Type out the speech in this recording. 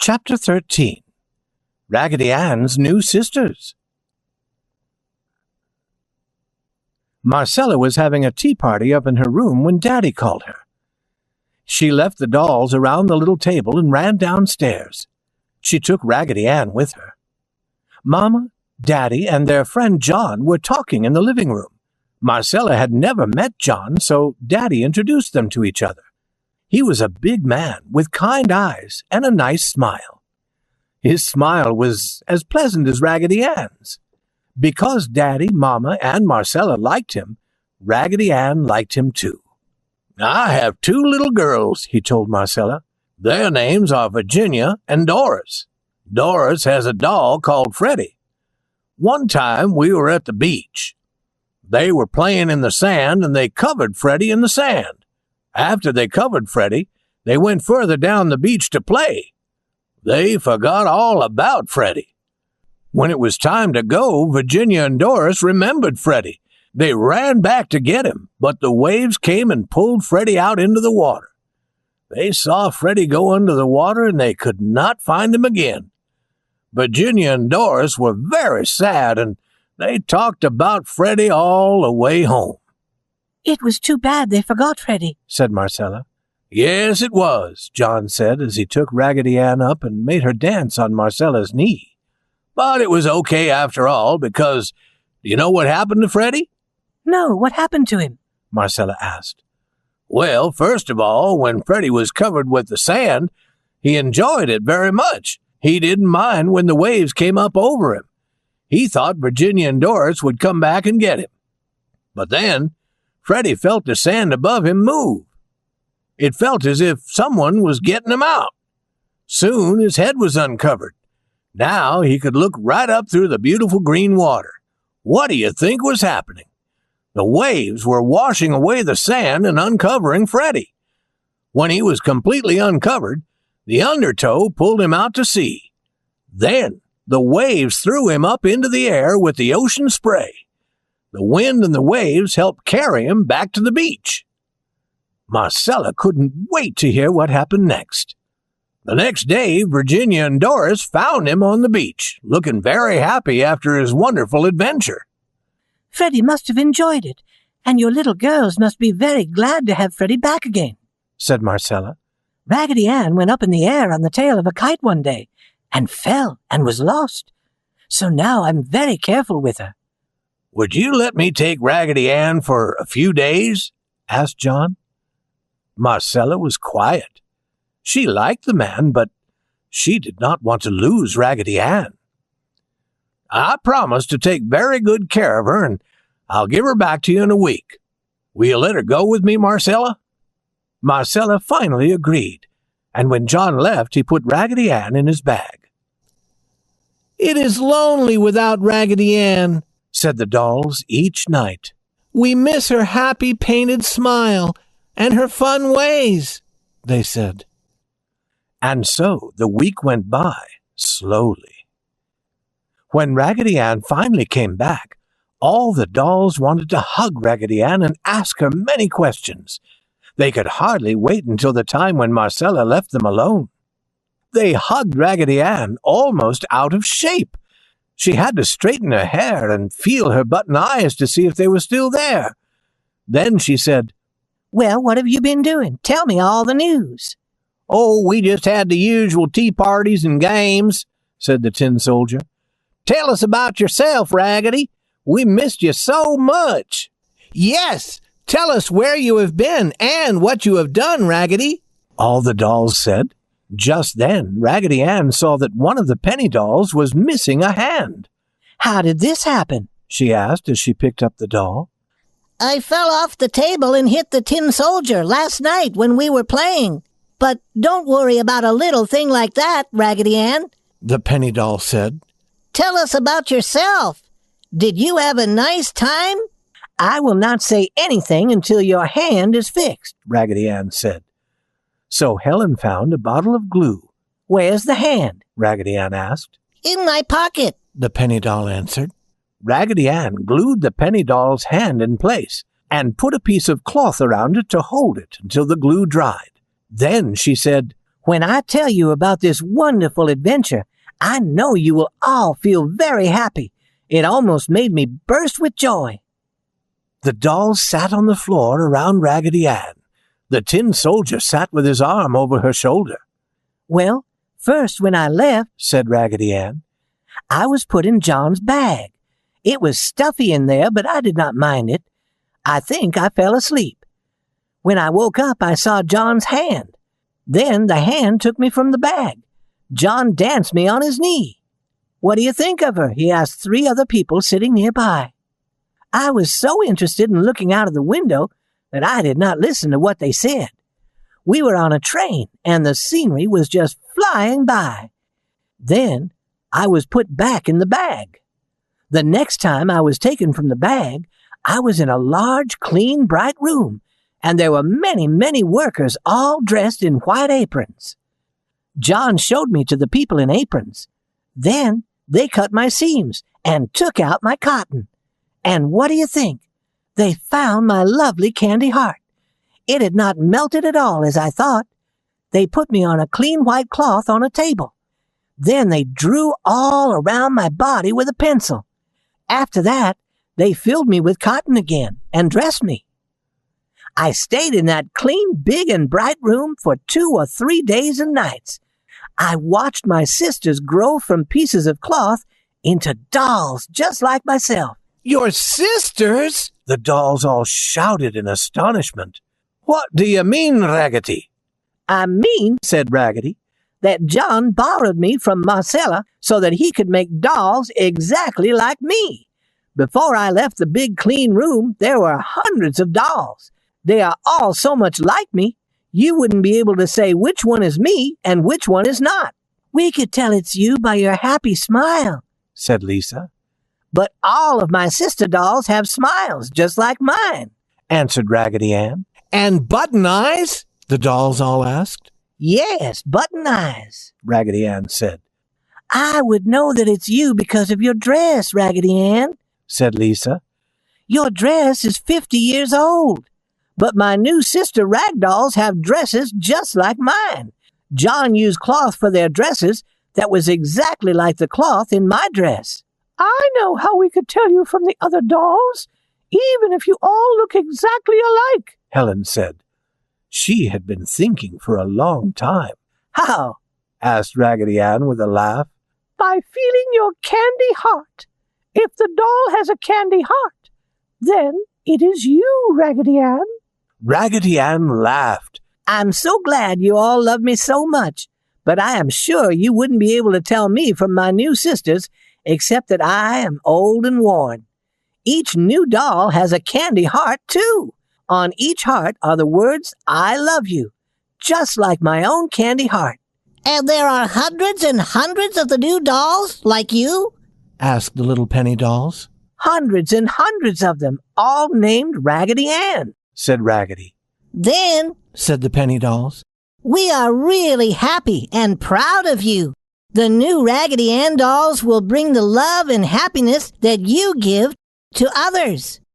Chapter 13. Raggedy Ann's New Sisters. Marcella was having a tea party up in her room when Daddy called her. She left the dolls around the little table and ran downstairs. She took Raggedy Ann with her. Mama, Daddy, and their friend John were talking in the living room. Marcella had never met John, so Daddy introduced them to each other. He was a big man with kind eyes and a nice smile. His smile was as pleasant as Raggedy Ann's. Because Daddy, Mama, and Marcella liked him, Raggedy Ann liked him too. "I have two little girls," he told Marcella. "Their names are Virginia and Doris. Doris has a doll called Freddie. One time we were at the beach. They were playing in the sand and they covered Freddie in the sand. After they covered Freddie, they went further down the beach to play. They forgot all about Freddie. When it was time to go, Virginia and Doris remembered Freddie. They ran back to get him, but the waves came and pulled Freddie out into the water. They saw Freddie go under the water and they could not find him again. Virginia and Doris were very sad and they talked about Freddie all the way home." "It was too bad they forgot Freddie," said Marcella. "Yes, it was," John said as he took Raggedy Ann up and made her dance on Marcella's knee. "But it was okay after all, because do you know what happened to Freddie?" "No, what happened to him?" Marcella asked. "Well, first of all, when Freddie was covered with the sand, he enjoyed it very much. He didn't mind when the waves came up over him. He thought Virginia and Doris would come back and get him. But then Freddie felt the sand above him move. It felt as if someone was getting him out. Soon his head was uncovered. Now he could look right up through the beautiful green water. What do you think was happening? The waves were washing away the sand and uncovering Freddie. When he was completely uncovered, the undertow pulled him out to sea. Then the waves threw him up into the air with the ocean spray. The wind and the waves helped carry him back to the beach." Marcella couldn't wait to hear what happened next. The next day, Virginia and Doris found him on the beach, looking very happy after his wonderful adventure. "Freddie must have enjoyed it, and your little girls must be very glad to have Freddie back again," said Marcella. "Raggedy Ann went up in the air on the tail of a kite one day, and fell and was lost. So now I'm very careful with her." "Would you let me take Raggedy Ann for a few days?" asked John. Marcella was quiet. She liked the man, but she did not want to lose Raggedy Ann. "I promise to take very good care of her, and I'll give her back to you in a week. Will you let her go with me, Marcella?" Marcella finally agreed, and when John left, he put Raggedy Ann in his bag. "It is lonely without Raggedy Ann," said the dolls each night. "We miss her happy painted smile and her fun ways," they said. And so the week went by, slowly. When Raggedy Ann finally came back, all the dolls wanted to hug Raggedy Ann and ask her many questions. They could hardly wait until the time when Marcella left them alone. They hugged Raggedy Ann almost out of shape. She had to straighten her hair and feel her button eyes to see if they were still there. Then she said, "Well, what have you been doing? Tell me all the news." "Oh, we just had the usual tea parties and games," said the tin soldier. "Tell us about yourself, Raggedy. We missed you so much." "Yes, tell us where you have been and what you have done, Raggedy," all the dolls said. Just then, Raggedy Ann saw that one of the penny dolls was missing a hand. "How did this happen?" she asked as she picked up the doll. "I fell off the table and hit the tin soldier last night when we were playing. But don't worry about a little thing like that, Raggedy Ann," the penny doll said. "Tell us about yourself. Did you have a nice time?" "I will not say anything until your hand is fixed," Raggedy Ann said. So Helen found a bottle of glue. "Where's the hand?" Raggedy Ann asked. "In my pocket," the penny doll answered. Raggedy Ann glued the penny doll's hand in place and put a piece of cloth around it to hold it until the glue dried. Then she said, When I tell you about this wonderful adventure, I know you will all feel very happy. It almost made me burst with joy." The dolls sat on the floor around Raggedy Ann. The tin soldier sat with his arm over her shoulder. "Well, first when I left," said Raggedy Ann, "I was put in John's bag. It was stuffy in there, but I did not mind it. I think I fell asleep. When I woke up, I saw John's hand. Then the hand took me from the bag. John danced me on his knee. What do you think of her?" he asked 3 other people sitting nearby. I was so interested in looking out of the window that I did not listen to what they said. We were on a train, and the scenery was just flying by. Then I was put back in the bag. The next time I was taken from the bag, I was in a large, clean, bright room, and there were many, many workers all dressed in white aprons. John showed me to the people in aprons. Then they cut my seams and took out my cotton. And what do you think? They found my lovely candy heart. It had not melted at all as I thought. They put me on a clean white cloth on a table. Then they drew all around my body with a pencil. After that, they filled me with cotton again and dressed me. I stayed in that clean, big, and bright room for 2 or 3 days and nights. I watched my sisters grow from pieces of cloth into dolls just like myself. "Your sisters?" the dolls all shouted in astonishment. "What do you mean, Raggedy?" "I mean," said Raggedy, "that John borrowed me from Marcella so that he could make dolls exactly like me. Before I left the big clean room, there were hundreds of dolls. They are all so much like me, you wouldn't be able to say which one is me and which one is not." "We could tell it's you by your happy smile," said Lisa. "But all of my sister dolls have smiles just like mine," answered Raggedy Ann. "And button eyes?" the dolls all asked. "Yes, button eyes," Raggedy Ann said. "I would know that it's you because of your dress, Raggedy Ann," said Lisa. "Your dress is 50 years old. But my new sister rag dolls have dresses just like mine. John used cloth for their dresses that was exactly like the cloth in my dress." "I know how we could tell you from the other dolls, even if you all look exactly alike," Helen said. She had been thinking for a long time. "How?" asked Raggedy Ann with a laugh. "By feeling your candy heart. If the doll has a candy heart, then it is you, Raggedy Ann." Raggedy Ann laughed. "I'm so glad you all love me so much, but I am sure you wouldn't be able to tell me from my new sisters except that I am old and worn. Each new doll has a candy heart, too. On each heart are the words, 'I love you,' just like my own candy heart." "And there are hundreds and hundreds of the new dolls like you?" asked the little penny dolls. "Hundreds and hundreds of them, all named Raggedy Ann," said Raggedy. "Then," said the penny dolls, "we are really happy and proud of you. The new Raggedy Ann dolls will bring the love and happiness that you give to others."